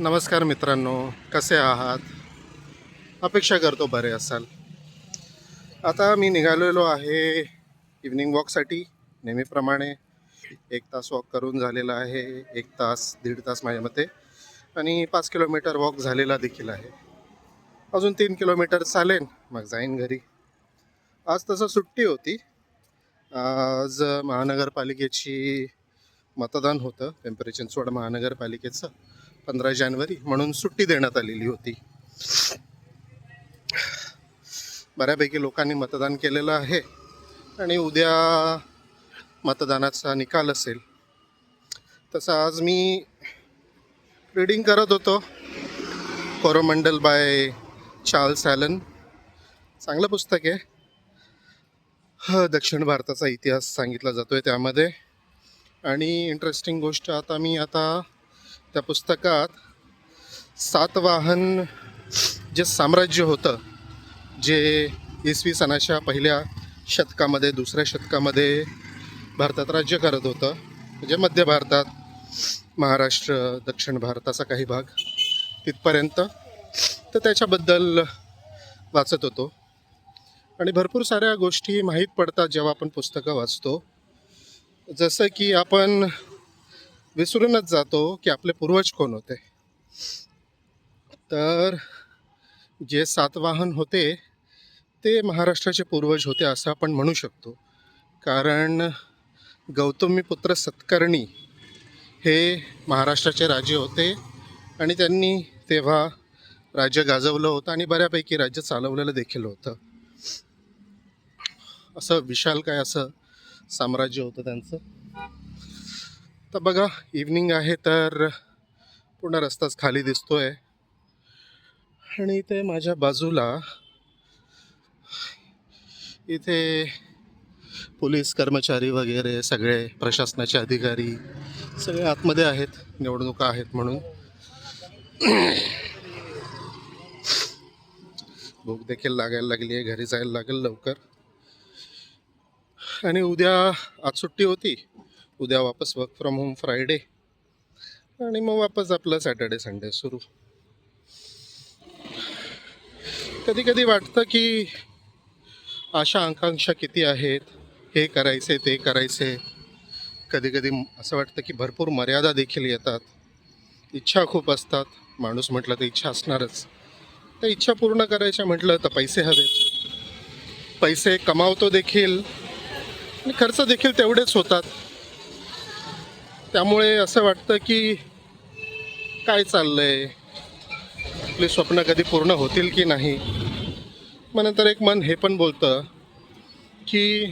नमस्कार मित्रांनो, कसे आहात? अपेक्षा करतो बरे असाल. आता मी निघालेलो आहे इव्हनिंग वॉकसाठी. नेहमीप्रमाणे 1 तास वॉक करून झालेला आहे. 1 तास 1.5 तास माझ्या मते. आणि 5 किलोमीटर वॉक झालेला देखील आहे. अजून 3 किलोमीटर चालेन, मग जाईन घरी. आज तसं सुट्टी होती. आज महानगरपालिकेची मतदान होतं, पिंपरी चिंचवड महानगरपालिकेचं 15 जानेवारी, म्हणून सुट्टी देण्यात आलेली होती. बऱ्यापैकी लोकांनी मतदान केलेलं आहे आणि उद्या मतदानाचा निकाल असेल. तसं आज मी रीडिंग करत होतो कोरोमंडल बाय चार्ल्स ॲलन. चांगलं पुस्तक आहे. दक्षिण भारताचा इतिहास सांगितला जातो आहे त्यामध्ये. आणि इंटरेस्टिंग गोष्ट, आता त्या पुस्तकात सातवाहन जे साम्राज्य होतं, जे इसवी सनाच्या पहिल्या शतकामध्ये, दुसऱ्या शतकामध्ये भारतात राज्य करत होतं, म्हणजे मध्य भारतात, महाराष्ट्र, दक्षिण भारताचा काही भाग तिथपर्यंत. तर त्याच्याबद्दल वाचत होतो आणि भरपूर साऱ्या गोष्टी माहीत पडतात जेव्हा आपण पुस्तकं वाचतो. जसं की आपण विसरूनच जातो की आपले पूर्वज कोण होते. तर जे सातवाहन होते ते महाराष्ट्राचे पूर्वज होते असं आपण म्हणू शकतो. कारण गौतमीपुत्र सतकर्णी हे महाराष्ट्राचे राजे होते आणि त्यांनी तेव्हा राज्य गाजवलं होतं आणि बऱ्यापैकी राज्य चालवलेलं देखील होतं. असं विशालकाय असं साम्राज्य होतं त्यांचं. तर बघा, इव्हनिंग आहे तर पूर्ण रस्ताच खाली दिसतोय आणि इथे माझ्या बाजूला इथे पोलीस कर्मचारी वगैरे सगळे प्रशासनाचे अधिकारी सगळे आतमध्ये आहेत, निवडणुका आहेत म्हणून. भूक देखील लागायला लागली आहे, घरी जायला लागेल लवकर. आणि उद्या, आज सुट्टी होती, उद्या वापस वर्क फ्रॉम होम फ्रायडे आणि मग वापस आपलं सॅटर्डे संडे सुरू. कधी कधी वाटतं की आशा आकांक्षा किती आहेत, हे करायचे ते करायचे. कधी कधी असं वाटतं की भरपूर मर्यादा देखील येतात. इच्छा खूप असतात. माणूस म्हटलं तर इच्छा असणारच. त्या इच्छा पूर्ण करायच्या म्हटलं तर पैसे हवेत. पैसे कमावतो देखील आणि खर्च देखील तेवढेच होतात. त्यामुळे असं वाटतं की काय चाललंय, आपली स्वप्न कधी पूर्ण होतील की नाही. मग नंतर एक मन हे पण बोलतं की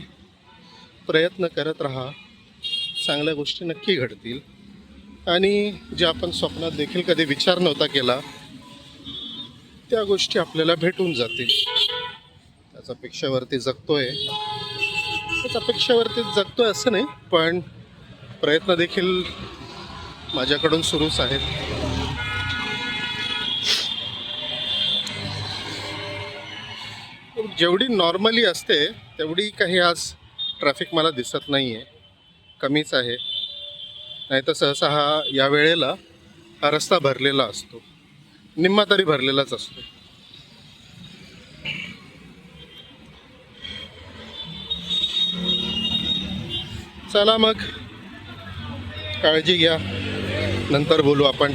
प्रयत्न करत राहा, चांगल्या गोष्टी नक्की घडतील आणि जे आपण स्वप्नात देखील कधी विचार नव्हता केला त्या गोष्टी आपल्याला भेटून जातील. त्याच अपेक्षेवरती जगतोय. त्याच अपेक्षेवरतीच जगतोय असं नाही, पण प्रयत्न देखील माझ्याकडून सुरूच आहेत. जेवढी नॉर्मली असते तेवढी काही आज ट्रॅफिक मला दिसत नाही आहे, कमीच आहे. नाही तर सहसा या वेळेला हा रस्ता भरलेला असतो, निम्मा तरी भरलेलाच असतो. चला मग, काळजी घ्या, नंतर बोलू आपण.